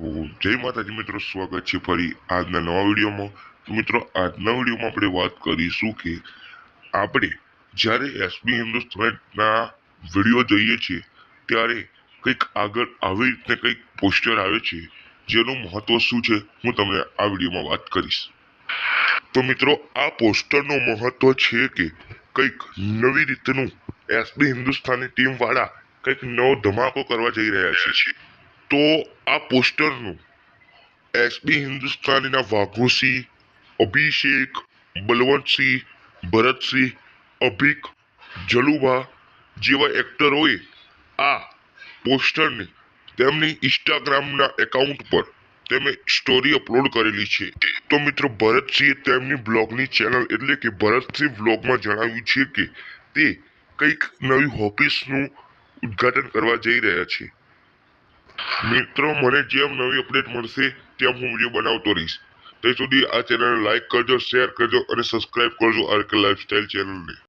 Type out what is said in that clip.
તો જય માતાજી મિત્રો, સ્વાગત છે ફરી આજના નવા વિડીયોમાં. તો મિત્રો, આજના વિડીયોમાં આપણે વાત કરીશું કે આપણે જ્યારે એસબી હિન્દુસ્તાનના વિડીયો જોઈએ છીએ ત્યારે કંઈક આગળ આવી રીતને કંઈક પોસ્ટર આવે છે જેનું મહત્વ શું છે હું તમને આ વિડીયોમાં વાત કરીશ. તો મિત્રો, આ પોસ્ટરનું મહત્વ છે કે કંઈક નવી રીતનું એસબી હિન્દુસ્તાની ટીમ વાળા કંઈક નવો ધમાકો કરવા જઈ રહ્યા છે. તો આ પોસ્ટરનું એસબી હિન્દુસ્તાનીના વાઘોસિંહ, અભિષેક, બલવંતસિંહ, ભરતસિંહ, અભિક, જલુભા જેવા એક્ટરોએ આ પોસ્ટરને તેમની ઇન્સ્ટાગ્રામના એકાઉન્ટ પર તેમણે સ્ટોરી અપલોડ કરેલી છે. તો મિત્રો, ભરતસિંહે તેમની બ્લોગની ચેનલ એટલે કે ભરતસિંહ બ્લોગમાં જણાવ્યું છે કે તે કંઈક નવી ઓફિસનું ઉદ્ઘાટન કરવા જઈ રહ્યા છે. મિત્રો, મને જેમ નવી અપડેટ મળશે તેમ હું વિડીયો બનાવતો રહીશ. ત્યાં સુધી આ ચેનલને લાઈક કરજો, શેર કરજો અને સબસ્ક્રાઇબ કરજો આરકે લાઈફસ્ટાઈલ ચેનલને.